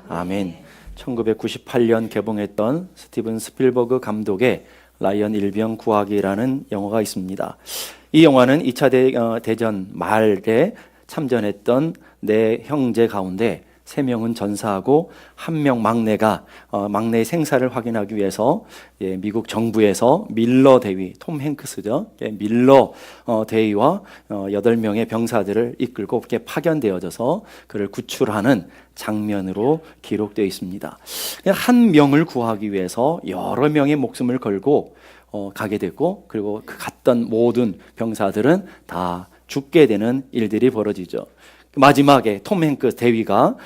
아멘. 1998년 개봉했던 스티븐 스필버그 감독의 라이언 일병 구하기라는 영화가 있습니다. 이 영화는 2차 대전 말에 참전했던 네 형제 가운데 3명은 전사하고 1명 막내의 생사를 확인하기 위해서 미국 정부에서 밀러 대위, 톰 행크스죠. 밀러 대위와 8명의 병사들을 이끌고 이렇게 파견되어져서 그를 구출하는 장면으로 기록되어 있습니다. 한 명을 구하기 위해서 여러 명의 목숨을 걸고 가게 됐고, 그리고 그 갔던 모든 병사들은 다 죽게 되는 일들이 벌어지죠. 마지막에 톰 행크스 대위가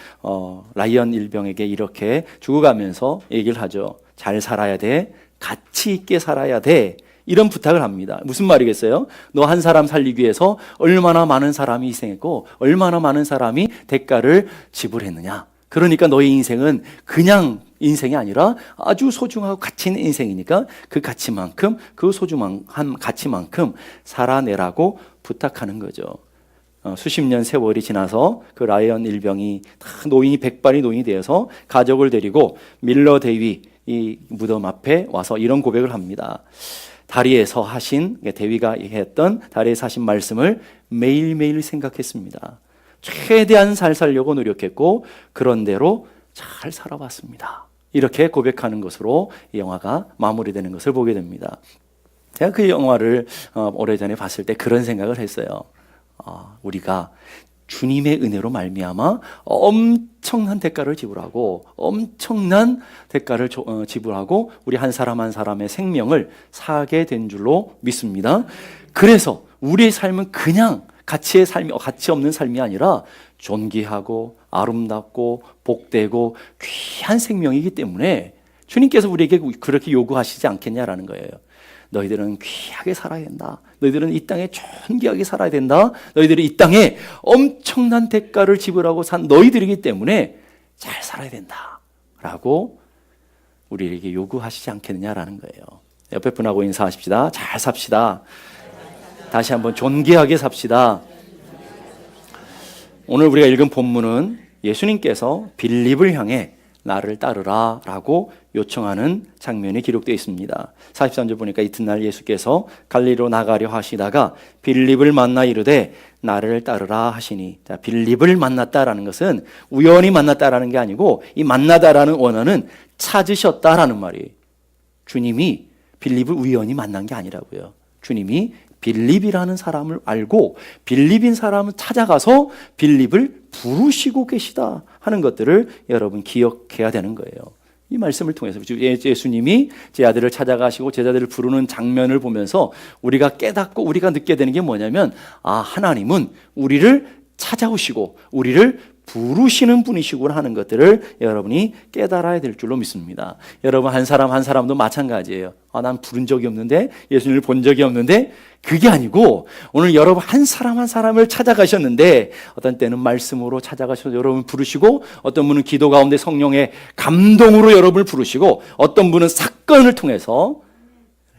라이언 일병에게 이렇게 죽어가면서 얘기를 하죠. 잘 살아야 돼, 가치 있게 살아야 돼, 이런 부탁을 합니다. 무슨 말이겠어요? 너 한 사람 살리기 위해서 얼마나 많은 사람이 희생했고 얼마나 많은 사람이 대가를 지불했느냐. 그러니까 너의 인생은 그냥 인생이 아니라 아주 소중하고 가치 있는 인생이니까 그 가치만큼, 그 소중한 가치만큼 살아내라고 부탁하는 거죠. 수십 년 세월이 지나서 그 라이언 일병이 다 백발이 노인이 되어서 가족을 데리고 밀러 대위 이 무덤 앞에 와서 이런 고백을 합니다. 다리에서 하신, 대위가 했던 다리에서 하신 말씀을 매일매일 생각했습니다. 최대한 잘 살려고 노력했고 그런 대로 잘 살아왔습니다. 이렇게 고백하는 것으로 이 영화가 마무리되는 것을 보게 됩니다. 제가 그 영화를 오래전에 봤을 때 그런 생각을 했어요. 우리가 주님의 은혜로 말미암아 엄청난 대가를 지불하고 엄청난 대가를 지불하고 우리 한 사람 한 사람의 생명을 사게 된 줄로 믿습니다. 그래서 우리의 삶은 그냥 가치 없는 삶이 아니라 존귀하고 아름답고 복되고 귀한 생명이기 때문에 주님께서 우리에게 그렇게 요구하시지 않겠냐라는 거예요. 너희들은 귀하게 살아야 된다. 너희들은 이 땅에 존귀하게 살아야 된다. 너희들이 이 땅에 엄청난 대가를 지불하고 산 너희들이기 때문에 잘 살아야 된다 라고 우리에게 요구하시지 않겠느냐라는 거예요. 옆에 분하고 인사하십시다. 잘 삽시다. 다시 한번 존귀하게 삽시다. 오늘 우리가 읽은 본문은 예수님께서 빌립을 향해 나를 따르라 라고 요청하는 장면이 기록되어 있습니다. 43절 보니까 이튿날 예수께서 갈릴리로 나가려 하시다가 빌립을 만나 이르되 나를 따르라 하시니, 자, 빌립을 만났다라는 것은 우연히 만났다라는 게 아니고 이 만나다라는 원어는 찾으셨다라는 말이에요. 주님이 빌립을 우연히 만난 게 아니라고요. 주님이 빌립이라는 사람을 알고 빌립인 사람을 찾아가서 빌립을 부르시고 계시다 하는 것들을 여러분 기억해야 되는 거예요. 이 말씀을 통해서 예수님이 제 아들을 찾아가시고 제자들을 부르는 장면을 보면서 우리가 깨닫고 우리가 느끼게 되는 게 뭐냐면, 하나님은 우리를 찾아오시고 우리를 부르시는 분이시구나 하는 것들을 여러분이 깨달아야 될 줄로 믿습니다. 여러분 한 사람 한 사람도 마찬가지예요. 난 부른 적이 없는데, 예수님을 본 적이 없는데, 그게 아니고 오늘 여러분 한 사람 한 사람을 찾아가셨는데, 어떤 때는 말씀으로 찾아가셔서 여러분 부르시고, 어떤 분은 기도 가운데 성령의 감동으로 여러분을 부르시고, 어떤 분은 사건을 통해서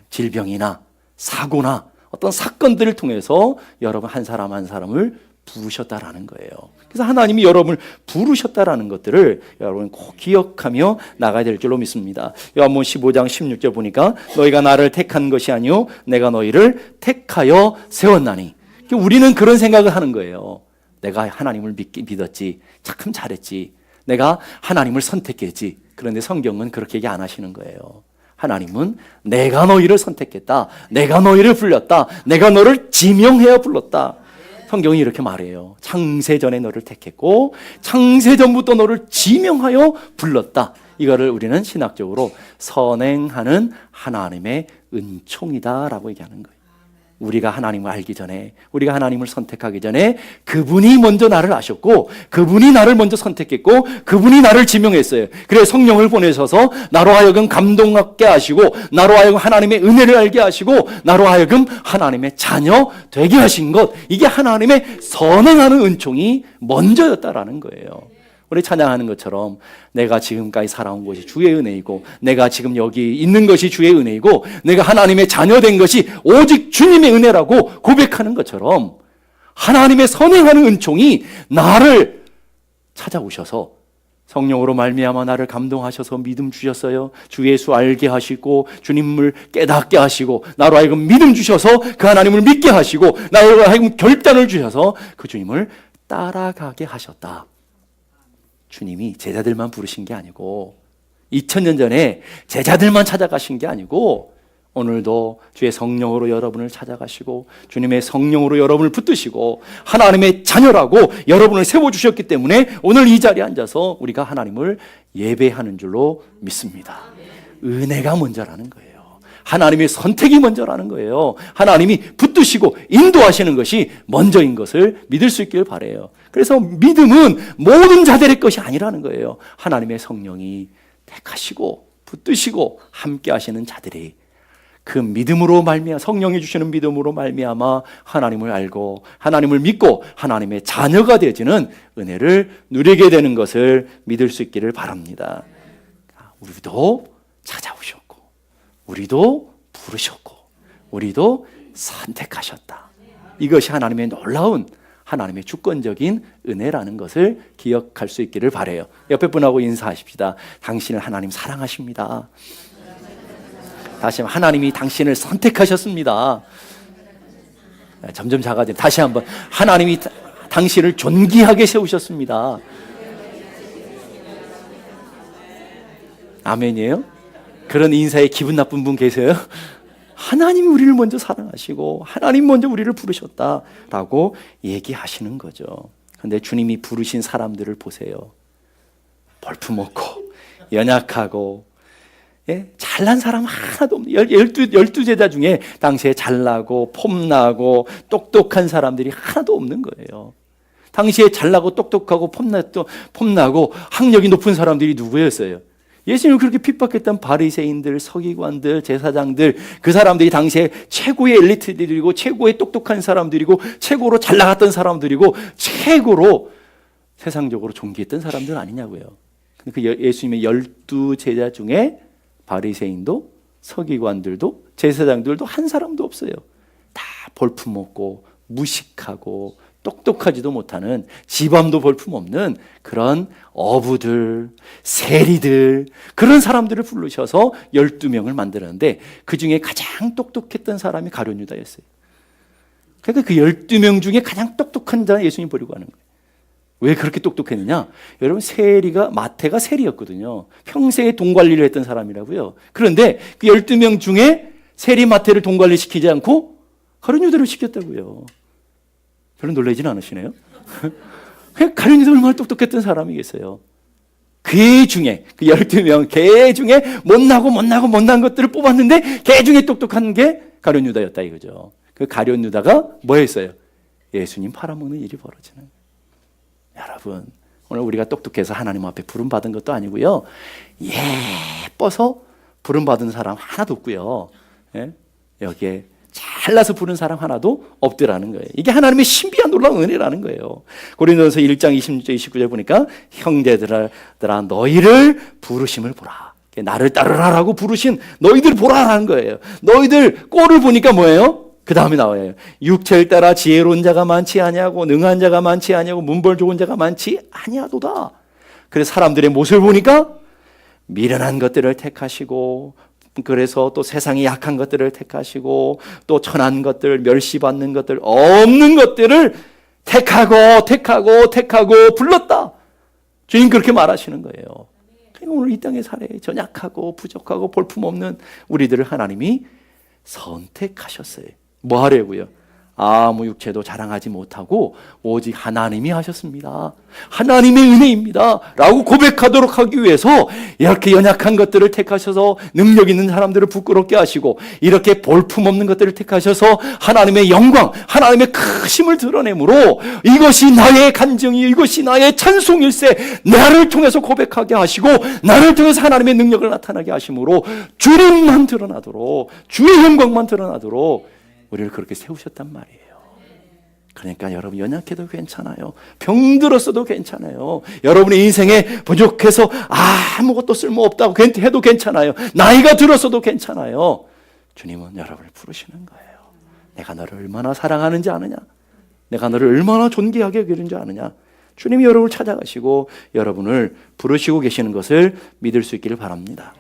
질병이나 사고나 어떤 사건들을 통해서 여러분 한 사람 한 사람을 부르셨다라는 거예요. 그래서 하나님이 여러분을 부르셨다라는 것들을 여러분 꼭 기억하며 나가야 될 줄로 믿습니다. 요한복음 15장 16절 보니까 너희가 나를 택한 것이 아니요 내가 너희를 택하여 세웠나니. 우리는 그런 생각을 하는 거예요. 내가 하나님을 믿었지, 참 잘했지, 내가 하나님을 선택했지. 그런데 성경은 그렇게 얘기 안 하시는 거예요. 하나님은 내가 너희를 선택했다, 내가 너희를 불렀다, 내가 너를 지명하여 불렀다. 성경이 이렇게 말해요. 창세전에 너를 택했고 창세전부터 너를 지명하여 불렀다. 이거를 우리는 신학적으로 선행하는 하나님의 은총이다라고 얘기하는 거예요. 우리가 하나님을 알기 전에, 우리가 하나님을 선택하기 전에 그분이 먼저 나를 아셨고 그분이 나를 먼저 선택했고 그분이 나를 지명했어요. 그래서 성령을 보내셔서 나로 하여금 감동하게 하시고 나로 하여금 하나님의 은혜를 알게 하시고 나로 하여금 하나님의 자녀 되게 하신 것, 이게 하나님의 선행하는 은총이 먼저였다라는 거예요. 우리 찬양하는 것처럼 내가 지금까지 살아온 것이 주의 은혜이고 내가 지금 여기 있는 것이 주의 은혜이고 내가 하나님의 자녀 된 것이 오직 주님의 은혜라고 고백하는 것처럼 하나님의 선행하는 은총이 나를 찾아오셔서 성령으로 말미암아 나를 감동하셔서 믿음 주셨어요. 주 예수 알게 하시고 주님을 깨닫게 하시고 나로 하여금 믿음 주셔서 그 하나님을 믿게 하시고 나로 하여금 결단을 주셔서 그 주님을 따라가게 하셨다. 주님이 제자들만 부르신 게 아니고 2000년 전에 제자들만 찾아가신 게 아니고 오늘도 주의 성령으로 여러분을 찾아가시고 주님의 성령으로 여러분을 붙드시고 하나님의 자녀라고 여러분을 세워주셨기 때문에 오늘 이 자리에 앉아서 우리가 하나님을 예배하는 줄로 믿습니다. 은혜가 먼저라는 거예요. 하나님의 선택이 먼저라는 거예요. 하나님이 붙드시고 인도하시는 것이 먼저인 것을 믿을 수 있길 바라요. 그래서 믿음은 모든 자들의 것이 아니라는 거예요. 하나님의 성령이 택하시고 붙드시고 함께 하시는 자들이 그 믿음으로 말미암아 성령이 주시는 믿음으로 말미암아 하나님을 알고 하나님을 믿고 하나님의 자녀가 되어지는 은혜를 누리게 되는 것을 믿을 수 있기를 바랍니다. 우리도 찾아오셨고 우리도 부르셨고 우리도 선택하셨다. 이것이 하나님의 놀라운 하나님의 주권적인 은혜라는 것을 기억할 수 있기를 바라요. 옆에 분하고 인사하십시다. 당신을 하나님 사랑하십니다. 다시 한번 하나님이 당신을 선택하셨습니다. 점점 작아지네. 다시 한번 하나님이 당신을 존귀하게 세우셨습니다. 아멘이에요? 그런 인사에 기분 나쁜 분 계세요? 하나님이 우리를 먼저 사랑하시고 하나님 먼저 우리를 부르셨다라고 얘기하시는 거죠. 그런데 주님이 부르신 사람들을 보세요. 볼품없고 연약하고 잘난 사람 하나도 없는 12 제자 중에 당시에 잘나고 폼나고 똑똑한 사람들이 하나도 없는 거예요. 당시에 잘나고 똑똑하고 폼나고 학력이 높은 사람들이 누구였어요? 예수님을 그렇게 핍박했던 바리새인들, 서기관들, 제사장들, 그 사람들이 당시에 최고의 엘리트들이고 최고의 똑똑한 사람들이고 최고로 잘 나갔던 사람들이고 최고로 세상적으로 존귀했던 사람들 아니냐고요. 그 예수님의 12 제자 중에 바리새인도 서기관들도 제사장들도 한 사람도 없어요. 다 볼품없고 무식하고 똑똑하지도 못하는 지밤도 볼품없는 그런 어부들, 세리들 그런 사람들을 부르셔서 12명을 만들었는데 그 중에 가장 똑똑했던 사람이 가룟 유다였어요. 그러니까 그 12명 중에 가장 똑똑한 자는 예수님 버리고 가는 거예요. 왜 그렇게 똑똑했느냐? 여러분 마태가 세리였거든요. 평생에 돈 관리를 했던 사람이라고요. 그런데 그 12명 중에 세리 마태를 돈 관리시키지 않고 가룟 유다를 시켰다고요. 별로 놀라지는 않으시네요. 가룟 유다 얼마나 똑똑했던 사람이겠어요. 개 중에 그 12명 개 중에 못난 것들을 뽑았는데 개 중에 똑똑한 게 가룟 유다였다 이거죠. 그 가룟 유다가 뭐 했어요? 예수님 팔아먹는 일이 벌어지는 거예요. 여러분 오늘 우리가 똑똑해서 하나님 앞에 부름받은 것도 아니고요. 예뻐서 부름받은 사람 하나도 없고요. 여기에 잘나서 부른 사람 하나도 없더라는 거예요. 이게 하나님의 신비한 놀라운 은혜라는 거예요. 고린도전서 1장 26절 29절 보니까 형제들아 너희를 부르심을 보라. 나를 따르라라고 부르신 너희들 보라라는 거예요. 너희들 꼴을 보니까 뭐예요? 그 다음에 나와요. 육체를 따라 지혜로운 자가 많지 아니하고 능한 자가 많지 아니하고 문벌 좋은 자가 많지 아니하도다. 그래서 사람들의 모습을 보니까 미련한 것들을 택하시고 그래서 또 세상에 약한 것들을 택하시고 또 천한 것들, 멸시받는 것들, 없는 것들을 택하고 불렀다. 주님 그렇게 말하시는 거예요. 그러니까 오늘 이 땅에 살아요. 전약하고 부족하고 볼품없는 우리들을 하나님이 선택하셨어요. 뭐 하려고요? 아무 육체도 자랑하지 못하고 오직 하나님이 하셨습니다. 하나님의 은혜입니다 라고 고백하도록 하기 위해서 이렇게 연약한 것들을 택하셔서 능력 있는 사람들을 부끄럽게 하시고 이렇게 볼품없는 것들을 택하셔서 하나님의 영광, 하나님의 크심을 드러내므로 이것이 나의 간증이 이것이 나의 찬송일세 나를 통해서 고백하게 하시고 나를 통해서 하나님의 능력을 나타나게 하심으로 주님만 드러나도록 주의 영광만 드러나도록 우리를 그렇게 세우셨단 말이에요. 그러니까 여러분 연약해도 괜찮아요. 병들었어도 괜찮아요. 여러분의 인생에 부족해서 아무것도 쓸모없다고 해도 괜찮아요. 나이가 들었어도 괜찮아요. 주님은 여러분을 부르시는 거예요. 내가 너를 얼마나 사랑하는지 아느냐? 내가 너를 얼마나 존귀하게 여기는지 아느냐? 주님이 여러분을 찾아가시고 여러분을 부르시고 계시는 것을 믿을 수 있기를 바랍니다.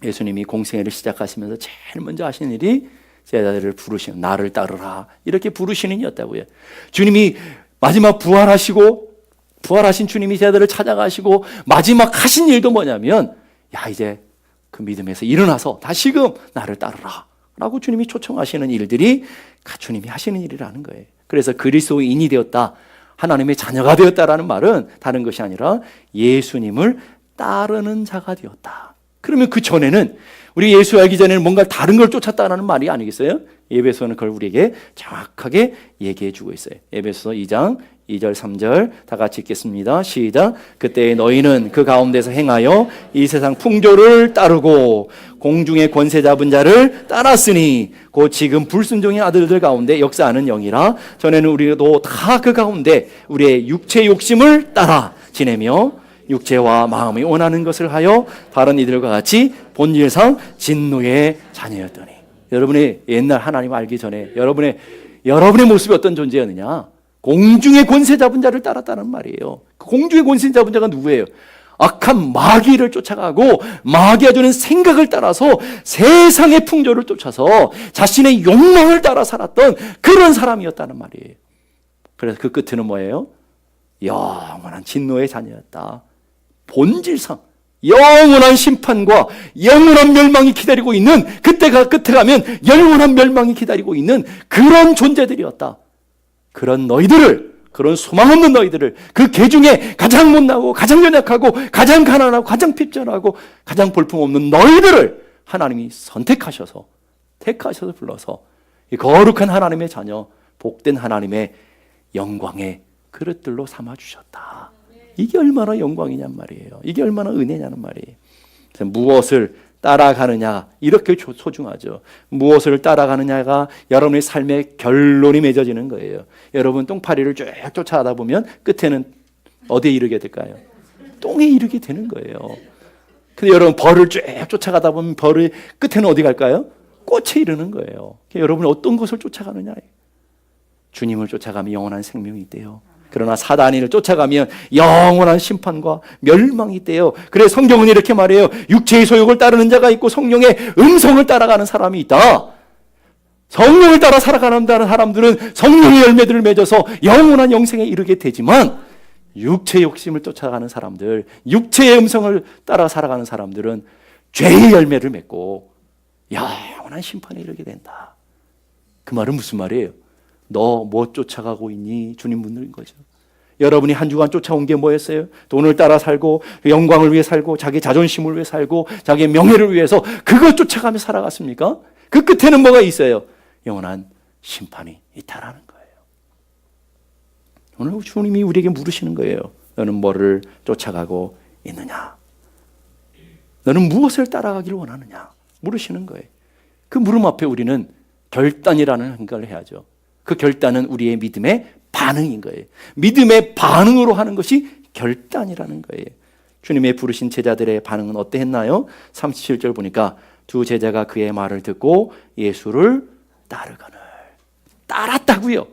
예수님이 공생애를 시작하시면서 제일 먼저 하신 일이 제자들을 부르시는, 나를 따르라 이렇게 부르시는 일이었다고요. 주님이 마지막 부활하신 주님이 제자들을 찾아가시고 마지막 하신 일도 뭐냐면, 야 이제 그 믿음에서 일어나서 다시금 나를 따르라 라고 주님이 초청하시는 일들이 주님이 하시는 일이라는 거예요. 그래서 그리스도인이 되었다, 하나님의 자녀가 되었다라는 말은 다른 것이 아니라 예수님을 따르는 자가 되었다. 그러면 그 전에는, 우리 예수 알기 전에는 뭔가 다른 걸 쫓았다는 말이 아니겠어요? 에베소는 그걸 우리에게 정확하게 얘기해 주고 있어요. 에베소 2장 2절 3절 다 같이 읽겠습니다. 시작. 그때 너희는 그 가운데서 행하여 이 세상 풍조를 따르고 공중의 권세 잡은 자를 따랐으니 곧 지금 불순종의 아들들 가운데 역사하는 영이라. 전에는 우리도 다 그 가운데 우리의 육체 욕심을 따라 지내며 육체와 마음이 원하는 것을 하여 다른 이들과 같이 본질상 진노의 자녀였더니. 여러분의 옛날 하나님 알기 전에 여러분의 모습이 어떤 존재였느냐? 공중의 권세 잡은 자를 따랐다는 말이에요. 공중의 권세 잡은 자가 누구예요? 악한 마귀를 쫓아가고 마귀가 주는 생각을 따라서 세상의 풍조를 쫓아서 자신의 욕망을 따라 살았던 그런 사람이었다는 말이에요. 그래서 그 끝에는 뭐예요? 영원한 진노의 자녀였다. 본질상 영원한 심판과 영원한 멸망이 기다리고 있는, 그때가 끝에 가면 영원한 멸망이 기다리고 있는 그런 존재들이었다. 그런 너희들을, 그런 소망 없는 너희들을, 그 계중에 가장 못나고 가장 연약하고 가장 가난하고 가장 핍절하고 가장 볼품없는 너희들을 하나님이 선택하셔서 택하셔서 불러서 이 거룩한 하나님의 자녀, 복된 하나님의 영광의 그릇들로 삼아주셨다. 이게 얼마나 영광이냔 말이에요. 이게 얼마나 은혜냐는 말이에요. 그래서 무엇을 따라가느냐, 이렇게 소중하죠. 무엇을 따라가느냐가 여러분의 삶의 결론이 맺어지는 거예요. 여러분 똥파리를 쭉 쫓아가다 보면 끝에는 어디에 이르게 될까요? 똥에 이르게 되는 거예요. 근데 여러분 벌을 쭉 쫓아가다 보면 벌의 끝에는 어디 갈까요? 꽃에 이르는 거예요. 여러분 어떤 것을 쫓아가느냐? 주님을 쫓아가면 영원한 생명이 있대요. 그러나 사단이를 쫓아가면 영원한 심판과 멸망이 있대요. 그래서 성경은 이렇게 말해요. 육체의 소욕을 따르는 자가 있고 성령의 음성을 따라가는 사람이 있다. 성령을 따라 살아가는 사람들은 성령의 열매들을 맺어서 영원한 영생에 이르게 되지만, 육체의 욕심을 쫓아가는 사람들, 육체의 음성을 따라 살아가는 사람들은 죄의 열매를 맺고 영원한 심판에 이르게 된다. 그 말은 무슨 말이에요? 너 뭐 쫓아가고 있니? 주님 묻는 거죠. 여러분이 한 주간 쫓아온 게 뭐였어요? 돈을 따라 살고 영광을 위해 살고 자기 자존심을 위해 살고 자기의 명예를 위해서 그걸 쫓아가며 살아갔습니까? 그 끝에는 뭐가 있어요? 영원한 심판이 있다라는 거예요. 오늘 주님이 우리에게 물으시는 거예요. 너는 뭐를 쫓아가고 있느냐? 너는 무엇을 따라가기를 원하느냐? 물으시는 거예요. 그 물음 앞에 우리는 결단이라는 생각을 해야죠. 그 결단은 우리의 믿음의 반응인 거예요. 믿음의 반응으로 하는 것이 결단이라는 거예요. 주님의 부르신 제자들의 반응은 어떠했나요? 37절 보니까 두 제자가 그의 말을 듣고 예수를 따르거늘. 따랐다고요.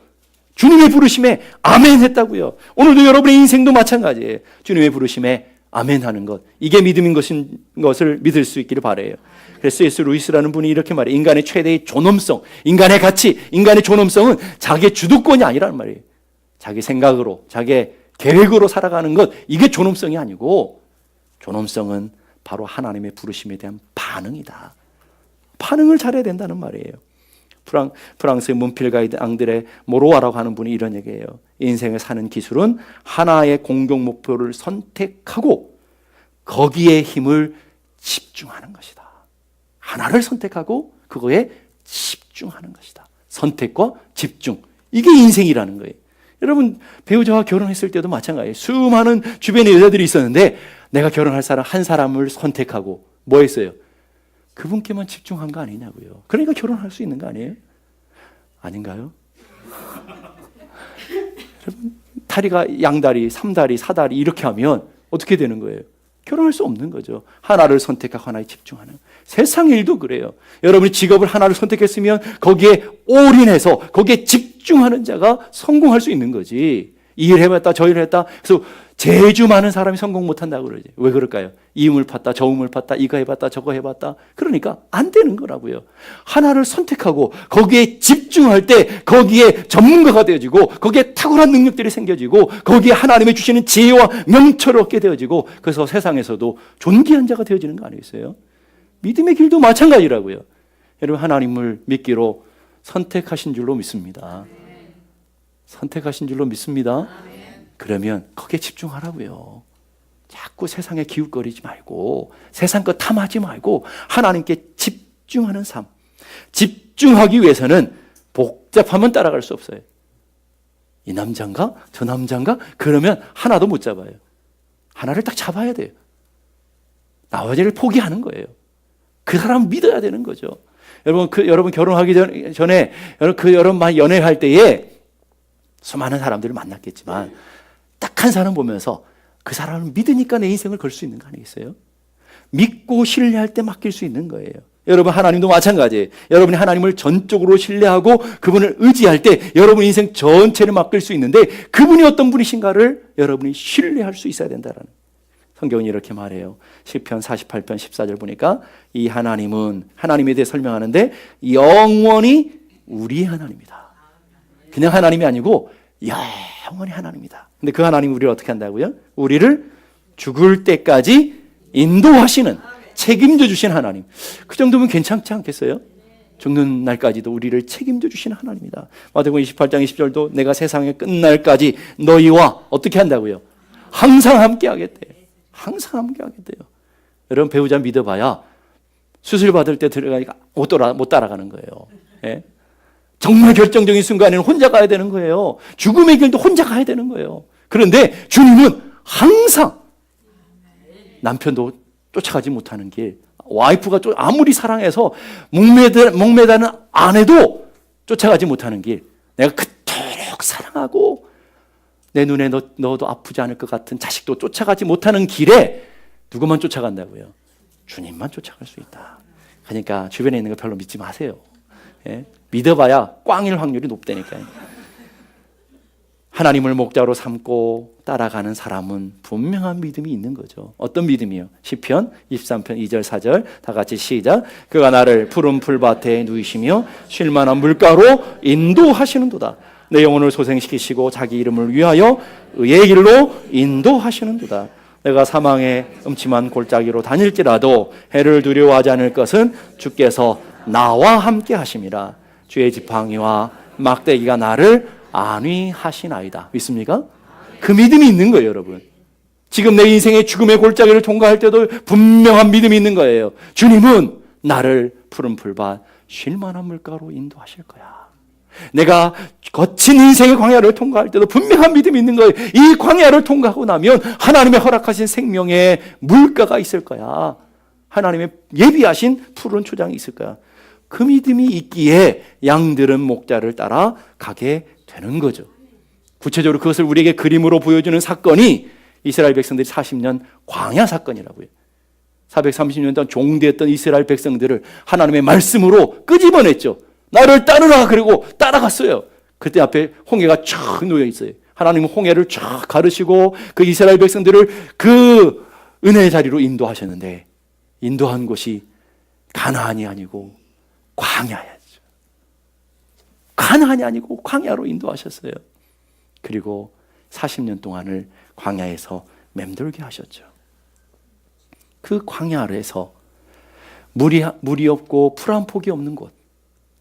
주님의 부르심에 아멘 했다고요. 오늘도 여러분의 인생도 마찬가지예요. 주님의 부르심에 아멘 하는 것, 이게 믿음인 것을 믿을 수 있기를 바라요. 그래서 C.S. 루이스라는 분이 이렇게 말해요. 인간의 최대의 존엄성, 인간의 가치, 인간의 존엄성은 자기의 주도권이 아니라는 말이에요. 자기 생각으로, 자기 계획으로 살아가는 것, 이게 존엄성이 아니고, 존엄성은 바로 하나님의 부르심에 대한 반응이다. 반응을 잘해야 된다는 말이에요. 프랑스의 문필가이드 앙드레 모로아라고 하는 분이 이런 얘기예요. 인생을 사는 기술은 하나의 공동 목표를 선택하고 거기에 힘을 집중하는 것이다. 하나를 선택하고 그거에 집중하는 것이다. 선택과 집중. 이게 인생이라는 거예요. 여러분, 배우자와 결혼했을 때도 마찬가지예요. 수많은 주변에 여자들이 있었는데 내가 결혼할 사람 한 사람을 선택하고 뭐 했어요? 그분께만 집중한 거 아니냐고요. 그러니까 결혼할 수 있는 거 아니에요? 아닌가요? 여러분, 다리가 양다리, 삼다리, 사다리 이렇게 하면 어떻게 되는 거예요? 결혼할 수 없는 거죠. 하나를 선택하고 하나에 집중하는. 세상 일도 그래요. 여러분이 직업을 하나를 선택했으면 거기에 올인해서 거기에 집중하는 자가 성공할 수 있는 거지. 이 일 해봤다 저 일 했다. 그래서 재주 많은 사람이 성공 못한다고 그러지. 왜 그럴까요? 이 우물 팠다 저 우물 팠다 이거 해봤다 저거 해봤다. 그러니까 안 되는 거라고요. 하나를 선택하고 거기에 집중할 때 거기에 전문가가 되어지고 거기에 탁월한 능력들이 생겨지고 거기에 하나님의 주시는 지혜와 명철을 얻게 되어지고 그래서 세상에서도 존귀한 자가 되어지는 거 아니겠어요? 믿음의 길도 마찬가지라고요. 여러분 하나님을 믿기로 선택하신 줄로 믿습니다. 선택하신 줄로 믿습니다. 그러면 거기에 집중하라고요. 자꾸 세상에 기웃거리지 말고 세상 것 탐하지 말고 하나님께 집중하는 삶. 집중하기 위해서는 복잡하면 따라갈 수 없어요. 이 남자인가? 저 남자인가? 그러면 하나도 못 잡아요. 하나를 딱 잡아야 돼요. 나머지를 포기하는 거예요. 그 사람 믿어야 되는 거죠. 여러분 결혼하기 전에 여러분 연애할 때에 수많은 사람들을 만났겠지만 딱 한 사람 보면서 그 사람을 믿으니까 내 인생을 걸 수 있는 거 아니겠어요? 믿고 신뢰할 때 맡길 수 있는 거예요. 여러분 하나님도 마찬가지예요. 여러분이 하나님을 전적으로 신뢰하고 그분을 의지할 때 여러분 인생 전체를 맡길 수 있는데 그분이 어떤 분이신가를 여러분이 신뢰할 수 있어야 된다는 성경은 이렇게 말해요. 시편 48편 14절 보니까 이 하나님은 하나님에 대해 설명하는데 영원히 우리 하나님이다. 그냥 하나님이 아니고 영원히 하나님이다. 근데 그 하나님이 우리를 어떻게 한다고요? 우리를 죽을 때까지 인도하시는 책임져 주신 하나님. 그 정도면 괜찮지 않겠어요? 죽는 날까지도 우리를 책임져 주시는 하나님이다. 마태복음 28장 20절도 내가 세상의 끝날까지 너희와 어떻게 한다고요? 항상 함께 하겠대요. 항상 함께 하겠대요. 여러분 배우자 믿어봐야 수술 받을 때 들어가니까 못 따라가는 거예요. 예? 정말 결정적인 순간에는 혼자 가야 되는 거예요. 죽음의 길도 혼자 가야 되는 거예요. 그런데 주님은 항상 남편도 쫓아가지 못하는 길, 와이프가 아무리 사랑해서 목매다는 아내도 쫓아가지 못하는 길, 내가 그토록 사랑하고 내 눈에 너도 아프지 않을 것 같은 자식도 쫓아가지 못하는 길에 누구만 쫓아간다고요? 주님만 쫓아갈 수 있다. 그러니까 주변에 있는 거 별로 믿지 마세요. 예? 믿어봐야 꽝일 확률이 높다니까요. 하나님을 목자로 삼고 따라가는 사람은 분명한 믿음이 있는 거죠. 어떤 믿음이요? 시편 23편 2절 4절 다 같이 시작. 그가 나를 푸른 풀밭에 누이시며 쉴만한 물가로 인도하시는도다. 내 영혼을 소생시키시고 자기 이름을 위하여 의의 길로 인도하시는도다. 내가 사망의 음침한 골짜기로 다닐지라도 해를 두려워하지 않을 것은 주께서 나와 함께 하심이라. 주의 지팡이와 막대기가 나를 안위하시나이다. 믿습니까? 그 믿음이 있는 거예요, 여러분. 지금 내 인생의 죽음의 골짜기를 통과할 때도 분명한 믿음이 있는 거예요. 주님은 나를 푸른 풀밭 쉴만한 물가로 인도하실 거야. 내가 거친 인생의 광야를 통과할 때도 분명한 믿음이 있는 거예요. 이 광야를 통과하고 나면 하나님의 허락하신 생명의 물가가 있을 거야. 하나님의 예비하신 푸른 초장이 있을 거야. 그 믿음이 있기에 양들은 목자를 따라 가게 되는 거죠. 구체적으로 그것을 우리에게 그림으로 보여주는 사건이 이스라엘 백성들이 40년 광야 사건이라고요. 430년 동안 종되었던 이스라엘 백성들을 하나님의 말씀으로 끄집어냈죠. 나를 따르라 그리고 따라갔어요. 그때 앞에 홍해가 쫙 놓여 있어요. 하나님은 홍해를 쫙 가르시고 그 이스라엘 백성들을 그 은혜의 자리로 인도하셨는데 인도한 곳이 가나안이 아니고 광야였죠. 가나안이 아니고 광야로 인도하셨어요. 그리고 40년 동안을 광야에서 맴돌게 하셨죠. 그 광야에서 물이 없고 풀 한 폭이 없는 곳,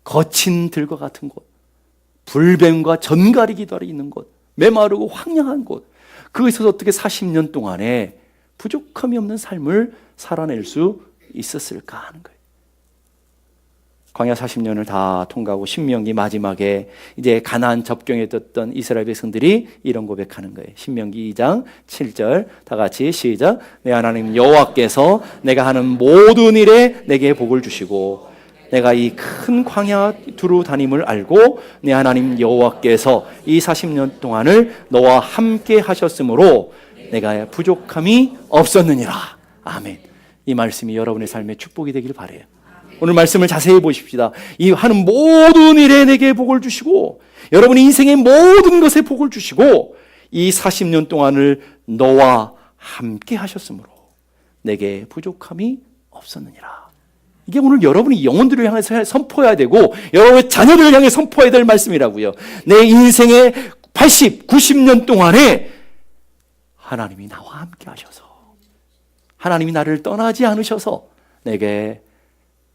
거친 들과 같은 곳, 불뱀과 전갈이기들이 있는 곳, 메마르고 황량한 곳, 거기서 어떻게 40년 동안에 부족함이 없는 삶을 살아낼 수 있었을까 하는 거예요. 광야 40년을 다 통과하고 신명기 마지막에 이제 가나안 접경에 떴던 이스라엘 백성들이 이런 고백하는 거예요. 신명기 2장 7절 다 같이 시작. 내 하나님 여호와께서 내가 하는 모든 일에 내게 복을 주시고 내가 이 큰 광야 두루 다님을 알고 내 하나님 여호와께서 이 40년 동안을 너와 함께 하셨으므로 내가 부족함이 없었느니라. 아멘. 이 말씀이 여러분의 삶에 축복이 되길 바라요. 오늘 말씀을 자세히 보십시다. 이 하는 모든 일에 내게 복을 주시고 여러분의 인생의 모든 것에 복을 주시고 이 40년 동안을 너와 함께 하셨으므로 내게 부족함이 없었느니라. 이게 오늘 여러분이 영혼들을 향해서 선포해야 되고 여러분의 자녀들을 향해 선포해야 될 말씀이라고요. 내 인생의 80, 90년 동안에 하나님이 나와 함께 하셔서, 하나님이 나를 떠나지 않으셔서 내게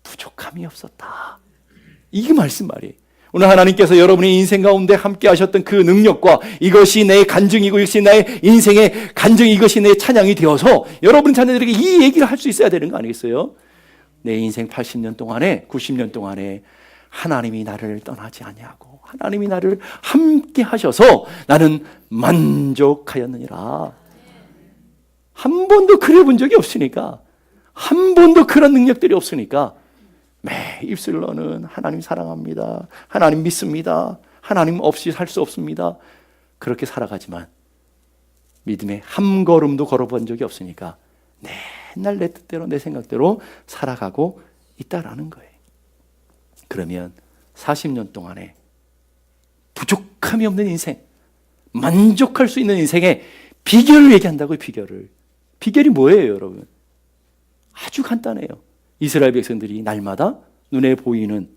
부족함이 없었다. 이게 말씀 말이에요. 오늘 하나님께서 여러분의 인생 가운데 함께 하셨던 그 능력과 이것이 내 간증이고 이것이 나의 인생의 간증, 이것이 내 찬양이 되어서 여러분 자녀들에게 이 얘기를 할 수 있어야 되는 거 아니겠어요? 내 인생 80년 동안에, 90년 동안에 하나님이 나를 떠나지 아니하고 하나님이 나를 함께 하셔서 나는 만족하였느니라. 한 번도 그래 본 적이 없으니까, 한 번도 그런 능력들이 없으니까 매 입술로는 하나님 사랑합니다, 하나님 믿습니다, 하나님 없이 살 수 없습니다, 그렇게 살아가지만 믿음의 한 걸음도 걸어본 적이 없으니까 맨날 내 뜻대로 내 생각대로 살아가고 있다라는 거예요. 그러면 40년 동안에 부족함이 없는 인생, 만족할 수 있는 인생의 비결을 얘기한다고요. 비결이 뭐예요, 여러분? 아주 간단해요. 이스라엘 백성들이 날마다 눈에 보이는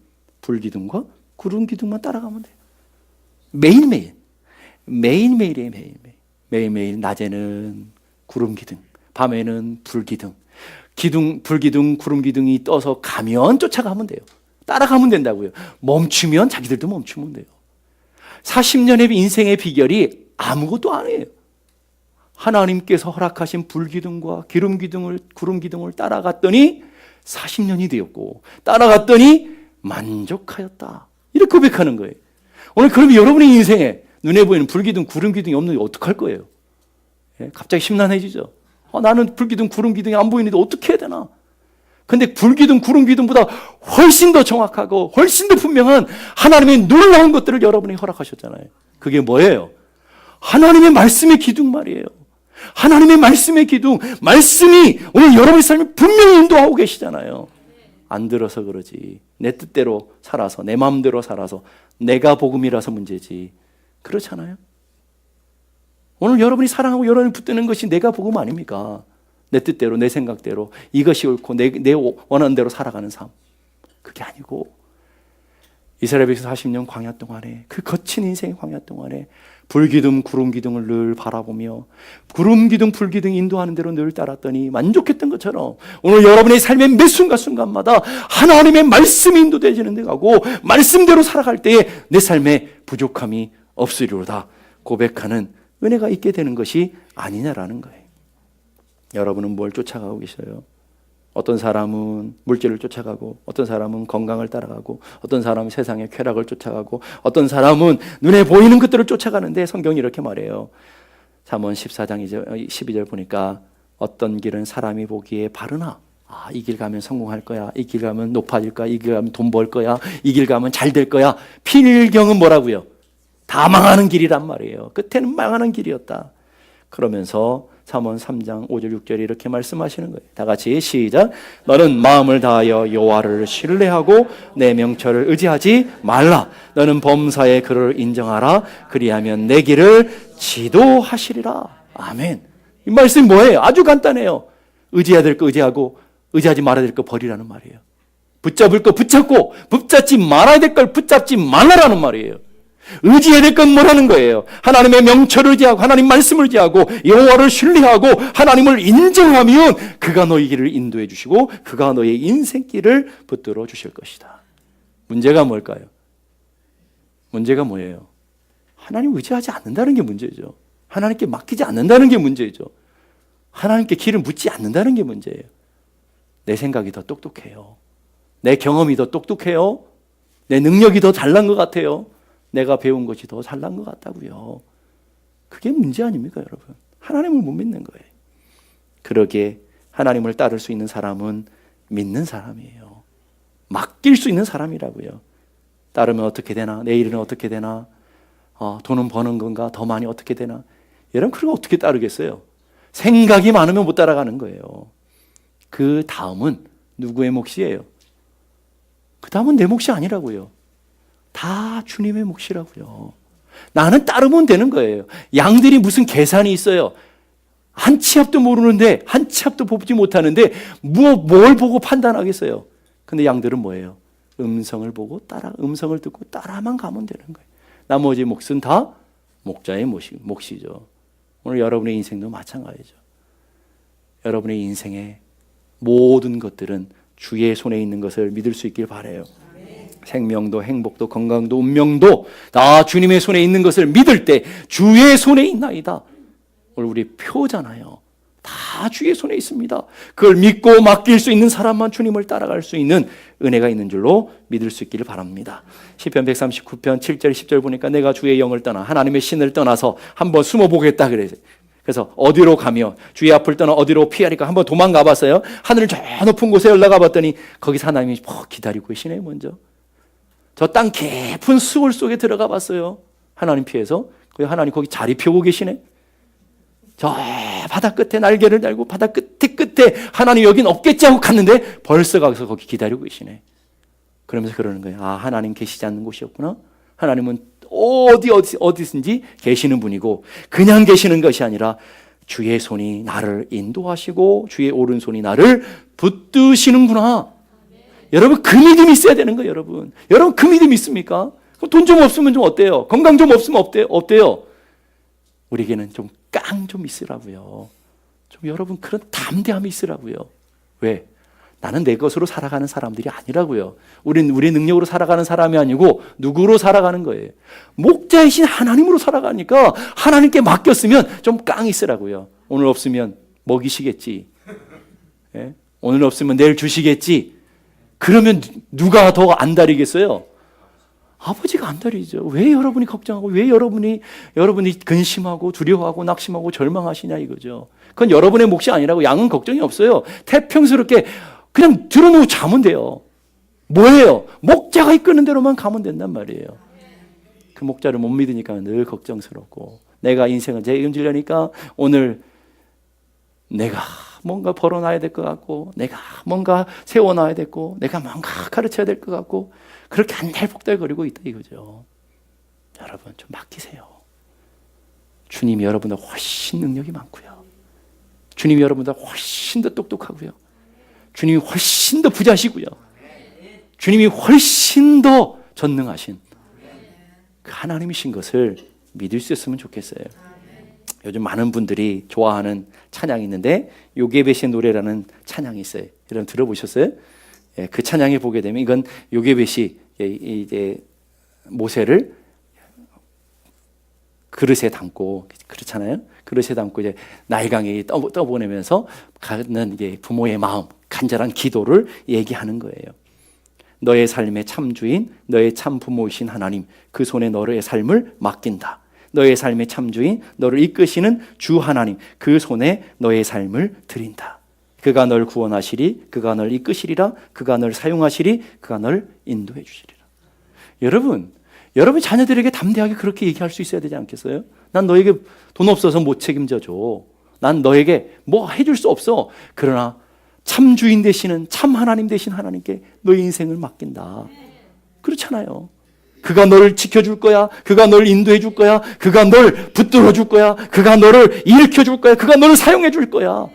불기둥과 구름 기둥만 따라가면 돼요. 매일이에요. 매일매일 낮에는 구름 기둥, 밤에는 불기둥, 불기둥, 구름 기둥이 떠서 가면 쫓아가면 돼요. 따라가면 된다고요. 멈추면 자기들도 멈추면 돼요. 40년의 인생의 비결이 아무것도 아니에요. 하나님께서 허락하신 불기둥과 구름 기둥을 따라갔더니 40년이 되었고, 따라갔더니 만족하였다. 이렇게 고백하는 거예요. 오늘 그러면 여러분의 인생에 눈에 보이는 불기둥, 구름 기둥이 없는데 어떡할 거예요? 갑자기 심란해지죠. 나는 불기둥, 구름 기둥이 안 보이는데 어떻게 해야 되나? 근데 불기둥, 구름 기둥보다 훨씬 더 정확하고 훨씬 더 분명한 하나님의 놀라운 것들을 여러분이 허락하셨잖아요. 그게 뭐예요? 하나님의 말씀의 기둥 말이에요. 하나님의 말씀의 기둥, 말씀이 오늘 여러분의 삶을 분명히 인도하고 계시잖아요. 안 들어서 그러지. 내 뜻대로 살아서, 내 마음대로 살아서, 내가 복음이라서 문제지. 그렇잖아요. 오늘 여러분이 사랑하고 여러분이 붙드는 것이 내가 복음 아닙니까? 내 뜻대로, 내 생각대로, 이것이 옳고 내 원하는 대로 살아가는 삶. 그게 아니고 이스라엘에서 40년 광야 동안에, 그 거친 인생의 광야 동안에 불기둥, 구름 기둥을 늘 바라보며 구름 기둥, 불 기둥 인도하는 대로 늘 따랐더니 만족했던 것처럼 오늘 여러분의 삶의 매 순간순간마다 하나님의 말씀이 인도되지는 데 가고 말씀대로 살아갈 때에 내 삶에 부족함이 없으리로다 고백하는 은혜가 있게 되는 것이 아니냐라는 거예요. 여러분은 뭘 쫓아가고 계셔요? 어떤 사람은 물질을 쫓아가고, 어떤 사람은 건강을 따라가고, 어떤 사람은 세상의 쾌락을 쫓아가고, 어떤 사람은 눈에 보이는 것들을 쫓아가는데 성경이 이렇게 말해요. 잠언 14장 12절 보니까 어떤 길은 사람이 보기에 바르나, 이 길 가면 성공할 거야, 이 길 가면 높아질 거야, 이 길 가면 돈 벌 거야, 이 길 가면 잘 될 거야. 필경은 뭐라고요? 다 망하는 길이란 말이에요. 끝에는 망하는 길이었다. 그러면서 잠언 3장 5절 6절에 이렇게 말씀하시는 거예요. 다 같이 시작. 너는 마음을 다하여 여호와를 신뢰하고 내 명철을 의지하지 말라. 너는 범사의 그를 인정하라. 그리하면 내 길을 지도하시리라. 아멘. 이 말씀이 뭐예요? 아주 간단해요. 의지해야 될 거 의지하고 의지하지 말아야 될 거 버리라는 말이에요. 붙잡을 거 붙잡고 붙잡지 말아야 될 걸 붙잡지 말라라는 말이에요. 의지해야 될 건 뭐라는 거예요? 하나님의 명철을 의지하고 하나님 말씀을 의지하고 여호와를 신뢰하고 하나님을 인정하면 그가 너희 길을 인도해 주시고 그가 너의 인생길을 붙들어 주실 것이다. 문제가 뭘까요? 문제가 뭐예요? 하나님 의지하지 않는다는 게 문제죠. 하나님께 맡기지 않는다는 게 문제죠. 하나님께 길을 묻지 않는다는 게 문제예요. 내 생각이 더 똑똑해요. 내 경험이 더 똑똑해요. 내 능력이 더 잘난 것 같아요. 내가 배운 것이 더 잘난 것 같다고요. 그게 문제 아닙니까, 여러분? 하나님을 못 믿는 거예요. 그러기에 하나님을 따를 수 있는 사람은 믿는 사람이에요. 맡길 수 있는 사람이라고요. 따르면 어떻게 되나? 내일은 어떻게 되나? 돈은 버는 건가? 더 많이 어떻게 되나? 여러분, 그걸 어떻게 따르겠어요? 생각이 많으면 못 따라가는 거예요. 그 다음은 누구의 몫이에요? 그 다음은 내 몫이 아니라고요. 다 주님의 몫이라고요. 나는 따르면 되는 거예요. 양들이 무슨 계산이 있어요. 한 치 앞도 모르는데, 한 치 앞도 보지 못하는데 뭘 보고 판단하겠어요. 근데 양들은 뭐예요? 음성을 보고 음성을 듣고 따라만 가면 되는 거예요. 나머지 몫은 다 목자의 몫이죠. 오늘 여러분의 인생도 마찬가지죠. 여러분의 인생의 모든 것들은 주의 손에 있는 것을 믿을 수 있길 바라요. 생명도 행복도 건강도 운명도 다 주님의 손에 있는 것을 믿을 때 주의 손에 있나이다. 오늘 우리 표잖아요. 다 주의 손에 있습니다. 그걸 믿고 맡길 수 있는 사람만 주님을 따라갈 수 있는 은혜가 있는 줄로 믿을 수 있기를 바랍니다. 시편 139편 7절 10절 보니까 내가 주의 영을 떠나 하나님의 신을 떠나서 한번 숨어보겠다 그래서 어디로 가며 주의 앞을 떠나 어디로 피하니까 한번 도망가 봤어요. 하늘 저 높은 곳에 올라가 봤더니 거기서 하나님이 기다리고 계시네. 먼저 저 땅 깊은 수월 속에 들어가 봤어요. 하나님 피해서 하나님 거기 자리 펴고 계시네. 저 바다 끝에 날개를 달고 바다 끝에 하나님 여긴 없겠지 하고 갔는데 벌써 가서 거기 기다리고 계시네. 그러면서 그러는 거예요. 아, 하나님 계시지 않는 곳이었구나. 하나님은 어디든지 계시는 분이고 그냥 계시는 것이 아니라 주의 손이 나를 인도하시고 주의 오른손이 나를 붙드시는구나. 여러분 그 믿음이 있어야 되는 거예요. 여러분 그 믿음 있습니까? 돈 좀 없으면 좀 어때요? 건강 좀 없으면 어때요? 우리에게는 좀 있으라고요. 좀 여러분 그런 담대함이 있으라고요. 왜? 나는 내 것으로 살아가는 사람들이 아니라고요. 우린 우리 능력으로 살아가는 사람이 아니고 누구로 살아가는 거예요. 목자이신 하나님으로 살아가니까 하나님께 맡겼으면 좀 있으라고요. 오늘 없으면 먹이시겠지. 예? 오늘 없으면 내일 주시겠지. 그러면 누가 더 안달이겠어요? 아버지가 안달이죠. 왜 여러분이 걱정하고 왜 여러분이 근심하고 두려워하고 낙심하고 절망하시냐 이거죠. 그건 여러분의 몫이 아니라고. 양은 걱정이 없어요. 태평스럽게 그냥 들어놓고 자면 돼요. 뭐예요? 목자가 이끄는 대로만 가면 된단 말이에요. 그 목자를 못 믿으니까 늘 걱정스럽고 내가 인생을 책임지려니까 오늘 내가 뭔가 벌어놔야 될 것 같고 내가 뭔가 세워놔야 되고 내가 뭔가 가르쳐야 될 것 같고 그렇게 안달복달거리고 있다 이거죠. 여러분 좀 맡기세요. 주님이 여러분보다 훨씬 능력이 많고요. 주님이 여러분보다 훨씬 더 똑똑하고요. 주님이 훨씬 더 부자시고요. 주님이 훨씬 더 전능하신 그 하나님이신 것을 믿을 수 있으면 좋겠어요. 요즘 많은 분들이 좋아하는 찬양이 있는데 요게벳의 노래라는 찬양이 있어요. 여러분 들어보셨어요? 예, 그 찬양에 보게 되면 이건 요게벳이 이제 모세를 그릇에 담고 그렇잖아요. 그릇에 담고 이제 나일강에 떠보내면서 가는 이제 부모의 마음, 간절한 기도를 얘기하는 거예요. 너의 삶의 참 주인, 너의 참 부모이신 하나님, 그 손에 너의 삶을 맡긴다. 너의 삶의 참 주인, 너를 이끄시는 주 하나님, 그 손에 너의 삶을 드린다. 그가 널 구원하시리, 그가 널 이끄시리라, 그가 널 사용하시리, 그가 널 인도해 주시리라. 여러분 자녀들에게 담대하게 그렇게 얘기할 수 있어야 되지 않겠어요? 난 너에게 돈 없어서 못 책임져줘. 난 너에게 뭐 해줄 수 없어. 그러나 참 주인 되시는 참 하나님 되신 하나님께 너의 인생을 맡긴다. 그렇잖아요. 그가 너를 지켜줄 거야. 그가 너를 인도해 줄 거야. 그가 널 붙들어 줄 거야. 그가 너를 일으켜 줄 거야. 그가 너를 사용해 줄 거야.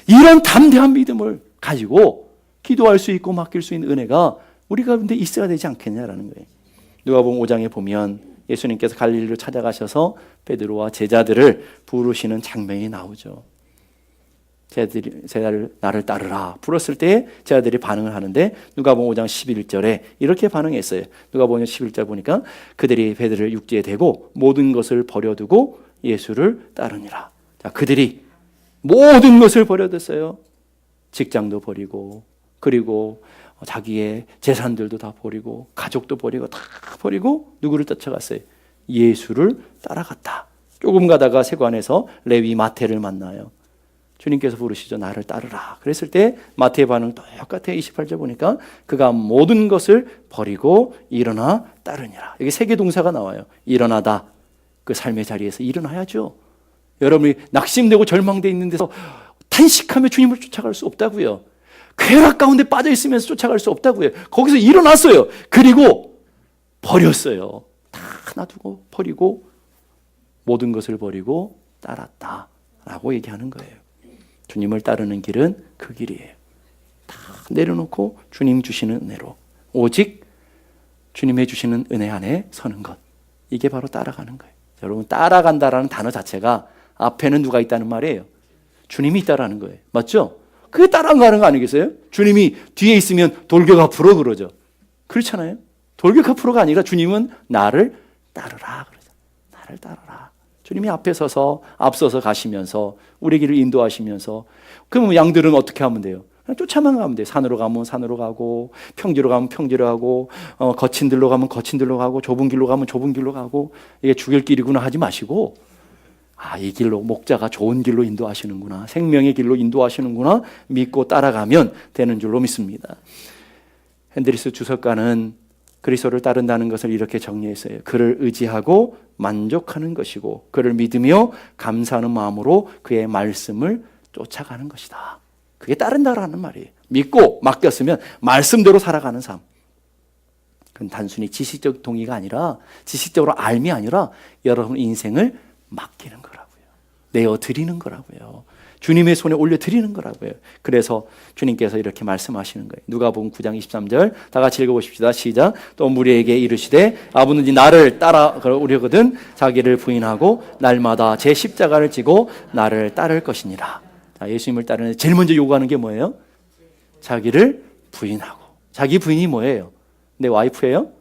이런 담대한 믿음을 가지고 기도할 수 있고 맡길 수 있는 은혜가 우리 가운데 있어야 되지 않겠냐라는 거예요. 누가복음 5장에 보면 예수님께서 갈릴리로 찾아가셔서 베드로와 제자들을 부르시는 장면이 나오죠. 제자들 나를 따르라 불렀을 때 제자들이 반응을 하는데 누가복음 5장 11절에 이렇게 반응했어요. 누가복음 11절 보니까 그들이 베드로를 육지에 대고 모든 것을 버려두고 예수를 따르니라. 자, 그들이 모든 것을 버려뒀어요. 직장도 버리고 그리고 자기의 재산들도 다 버리고 가족도 버리고 다 버리고 누구를 쫓아갔어요? 예수를 따라갔다. 조금 가다가 세관에서 레위 마태를 만나요. 주님께서 부르시죠. 나를 따르라. 그랬을 때 마태의 반응 똑같아요. 28절 보니까 그가 모든 것을 버리고 일어나 따르니라. 여기 세 개 동사가 나와요. 일어나다. 그 삶의 자리에서 일어나야죠. 여러분이 낙심되고 절망되어 있는 데서 탄식하며 주님을 쫓아갈 수 없다고요. 쾌락 가운데 빠져 있으면서 쫓아갈 수 없다고요. 거기서 일어났어요. 그리고 버렸어요. 다 놔두고 버리고 모든 것을 버리고 따랐다라고 얘기하는 거예요. 주님을 따르는 길은 그 길이에요. 다 내려놓고 주님 주시는 은혜로, 오직 주님의 주시는 은혜 안에 서는 것, 이게 바로 따라가는 거예요. 여러분, 따라간다라는 단어 자체가 앞에는 누가 있다는 말이에요? 주님이 있다라는 거예요. 맞죠? 그게 따라가는 거 아니겠어요? 주님이 뒤에 있으면 돌격 앞으로 그러죠. 그렇잖아요. 돌격 앞으로가 아니라 주님은 나를 따르라 그러죠. 나를 따르라. 주님이 앞에 서서 앞서서 가시면서 우리 길을 인도하시면서, 그럼 양들은 어떻게 하면 돼요? 그냥 쫓아만 가면 돼요. 산으로 가면 산으로 가고, 평지로 가면 평지로 가고, 거친 길로 가면 거친 길로 가고, 좁은 길로 가면 좁은 길로 가고, 이게 죽일 길이구나 하지 마시고, 이 길로, 목자가 좋은 길로 인도하시는구나, 생명의 길로 인도하시는구나 믿고 따라가면 되는 줄로 믿습니다. 핸드리스 주석가는 그리스도를 따른다는 것을 이렇게 정리했어요. 그를 의지하고 만족하는 것이고, 그를 믿으며 감사하는 마음으로 그의 말씀을 쫓아가는 것이다. 그게 따른다라는 말이에요. 믿고 맡겼으면 말씀대로 살아가는 삶. 그건 단순히 지식적 동의가 아니라, 지식적으로 알미 아니라 여러분 인생을 맡기는 거라고요. 내어드리는 거라고요. 주님의 손에 올려드리는 거라고요. 그래서 주님께서 이렇게 말씀하시는 거예요. 누가복음 9장 23절 다 같이 읽어보십시다. 시작. 또 무리에게 이르시되 아버지 나를 따라오려거든 자기를 부인하고 날마다 제 십자가를 지고 나를 따를 것이니라. 자, 예수님을 따르는 제일 먼저 요구하는 게 뭐예요? 자기를 부인하고. 자기 부인이 뭐예요? 내 와이프예요?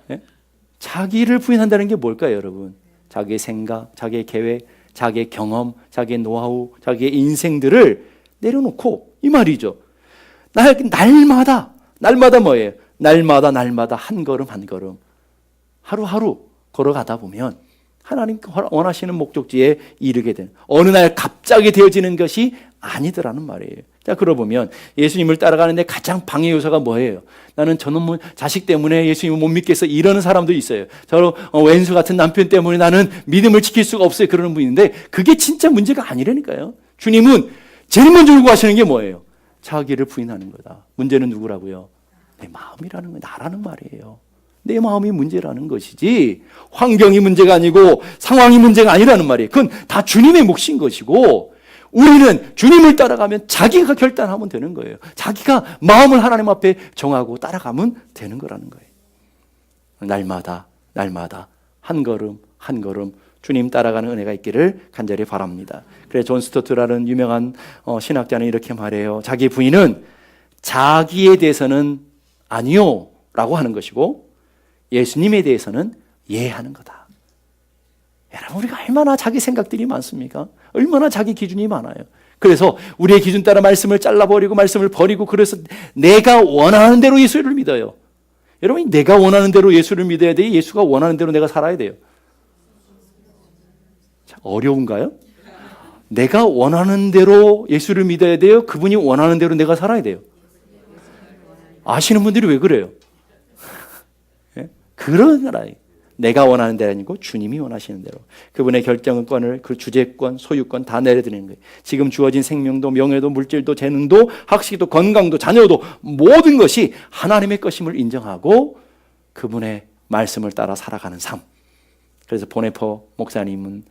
네? 자기를 부인한다는 게 뭘까요, 여러분? 자기의 생각, 자기의 계획, 자기의 경험, 자기의 노하우, 자기의 인생들을 내려놓고, 이 말이죠. 날마다 뭐예요? 날마다 한 걸음 한 걸음, 하루하루 걸어가다 보면 하나님 원하시는 목적지에 이르게 되는, 어느 날 갑자기 되어지는 것이 아니더라는 말이에요. 자, 그러고 보면 예수님을 따라가는데 가장 방해 요소가 뭐예요? 나는 저놈 자식 때문에 예수님을 못 믿겠어, 이러는 사람도 있어요. 저 왼수 같은 남편 때문에 나는 믿음을 지킬 수가 없어요, 그러는 분인데, 그게 진짜 문제가 아니라니까요. 주님은 제일 먼저 요구하시는 게 뭐예요? 자기를 부인하는 거다. 문제는 누구라고요? 내 마음이라는 거예요. 나라는 말이에요. 내 마음이 문제라는 것이지 환경이 문제가 아니고 상황이 문제가 아니라는 말이에요. 그건 다 주님의 몫인 것이고, 우리는 주님을 따라가면 자기가 결단하면 되는 거예요. 자기가 마음을 하나님 앞에 정하고 따라가면 되는 거라는 거예요. 날마다 한 걸음 한 걸음 주님 따라가는 은혜가 있기를 간절히 바랍니다. 그래서 존 스토트라는 유명한 신학자는 이렇게 말해요. 자기 부인은 자기에 대해서는 아니요 라고 하는 것이고, 예수님에 대해서는 예 하는 거다. 여러분, 우리가 얼마나 자기 생각들이 많습니까? 얼마나 자기 기준이 많아요. 그래서 우리의 기준 따라 말씀을 잘라버리고 말씀을 버리고, 그래서 내가 원하는 대로 예수를 믿어요. 여러분, 내가 원하는 대로 예수를 믿어야 돼요? 예수가 원하는 대로 내가 살아야 돼요? 어려운가요? 내가 원하는 대로 예수를 믿어야 돼요? 그분이 원하는 대로 내가 살아야 돼요? 아시는 분들이 왜 그래요? 그런 나라예요. 내가 원하는 대로 아니고 주님이 원하시는 대로, 그분의 결정권을, 그 주재권, 소유권 다 내려드리는 거예요. 지금 주어진 생명도, 명예도, 물질도, 재능도, 학식도, 건강도, 자녀도, 모든 것이 하나님의 것임을 인정하고 그분의 말씀을 따라 살아가는 삶. 그래서 보네퍼 목사님은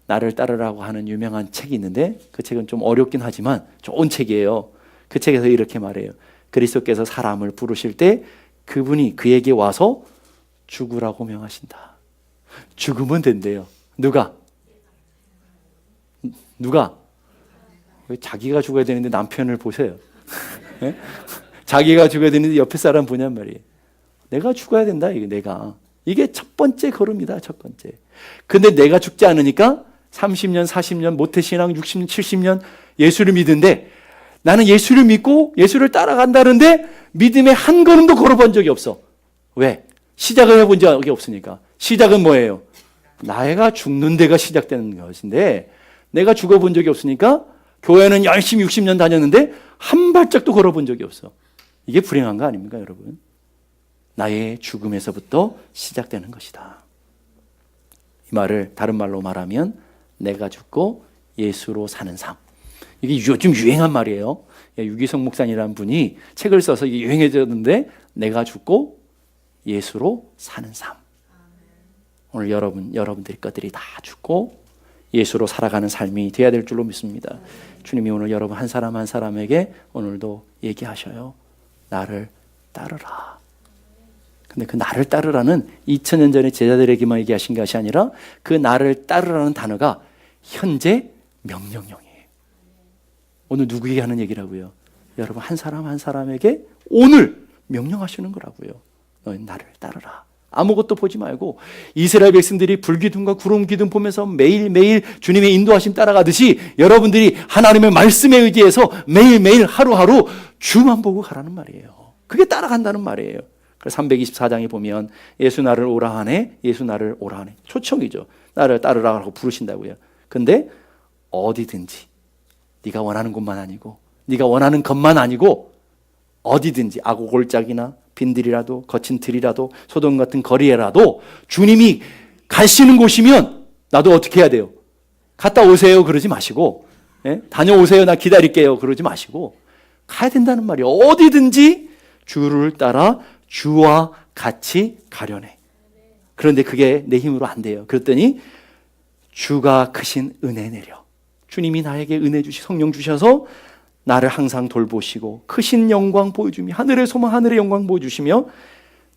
나를 따르라고 하는 유명한 책이 있는데, 그 책은 좀 어렵긴 하지만 좋은 책이에요. 그 책에서 이렇게 말해요. 그리스도께서 사람을 부르실 때 그분이 그에게 와서 죽으라고 명하신다. 죽으면 된대요. 누가? 자기가 죽어야 되는데 남편을 보세요. 네? 자기가 죽어야 되는데 옆에 사람 보냔 말이에요. 내가 죽어야 된다, 내가. 이게 첫 번째 걸음이다, 첫 번째. 근데 내가 죽지 않으니까 30년, 40년, 모태신앙 60년, 70년 예수를 믿는데, 나는 예수를 믿고 예수를 따라간다는데 믿음의 한 걸음도 걸어본 적이 없어. 왜? 시작을 해본 적이 없으니까. 시작은 뭐예요? 나이가 죽는 데가 시작되는 것인데, 내가 죽어본 적이 없으니까 교회는 열심히 60년 다녔는데 한 발짝도 걸어본 적이 없어. 이게 불행한 거 아닙니까, 여러분? 나의 죽음에서부터 시작되는 것이다. 이 말을 다른 말로 말하면 내가 죽고 예수로 사는 삶. 이게 요즘 유행한 말이에요. 유기성 목사님이라는 분이 책을 써서 이게 유행해졌는데, 내가 죽고 예수로 사는 삶. 오늘 여러분들의 것들이 다 죽고 예수로 살아가는 삶이 되어야 될 줄로 믿습니다. 주님이 오늘 여러분 한 사람 한 사람에게 오늘도 얘기하셔요. 나를 따르라. 근데 그 나를 따르라는 2000년 전에 제자들에게만 얘기하신 것이 아니라 그 나를 따르라는 단어가 현재 명령형이에요. 오늘 누구에게 하는 얘기라고요? 여러분 한 사람 한 사람에게 오늘 명령하시는 거라고요. 너희 나를 따르라. 아무것도 보지 말고 이스라엘 백성들이 불기둥과 구름기둥 보면서 매일매일 주님의 인도하심 따라가듯이 여러분들이 하나님의 말씀에 의지해서 매일매일 하루하루 주만 보고 가라는 말이에요. 그게 따라간다는 말이에요. 그래서 324장에 보면 예수 나를 오라 하네, 예수 나를 오라 하네. 초청이죠. 나를 따르라고 부르신다고요. 근데 어디든지 네가 원하는 곳만 아니고 네가 원하는 것만 아니고 어디든지 아고골짝이나 빈들이라도 거친 들이라도 소돔 같은 거리에라도 주님이 가시는 곳이면 나도 어떻게 해야 돼요? 갔다 오세요 그러지 마시고 다녀오세요 나 기다릴게요 그러지 마시고 가야 된다는 말이에요. 어디든지 주를 따라 주와 같이 가려네. 그런데 그게 내 힘으로 안 돼요. 그랬더니 주가 크신 은혜 내려 주님이 나에게 은혜 주시 성령 주셔서 나를 항상 돌보시고 크신 영광 보여주며 하늘의 소망 하늘의 영광 보여주시며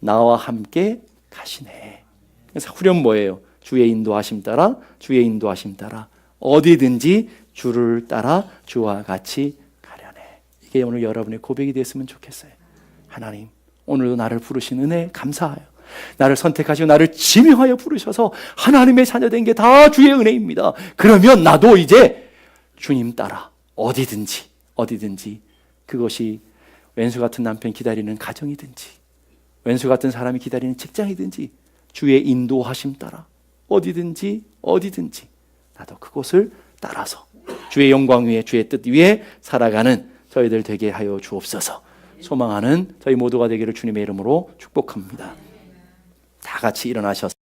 나와 함께 가시네. 그래서 후렴 뭐예요? 주의 인도하심 따라 주의 인도하심 따라 어디든지 주를 따라 주와 같이 가려네. 이게 오늘 여러분의 고백이 됐으면 좋겠어요. 하나님 오늘도 나를 부르신 은혜 감사하여 나를 선택하시고 나를 지명하여 부르셔서 하나님의 자녀된 게 다 주의 은혜입니다. 그러면 나도 이제 주님 따라 어디든지 그것이 왼수 같은 남편 기다리는 가정이든지 왼수 같은 사람이 기다리는 직장이든지 주의 인도하심 따라 어디든지 나도 그곳을 따라서 주의 영광 위에 주의 뜻 위에 살아가는 저희들 되게 하여 주옵소서. 소망하는 저희 모두가 되기를 주님의 이름으로 축복합니다. 다 같이 일어나셔서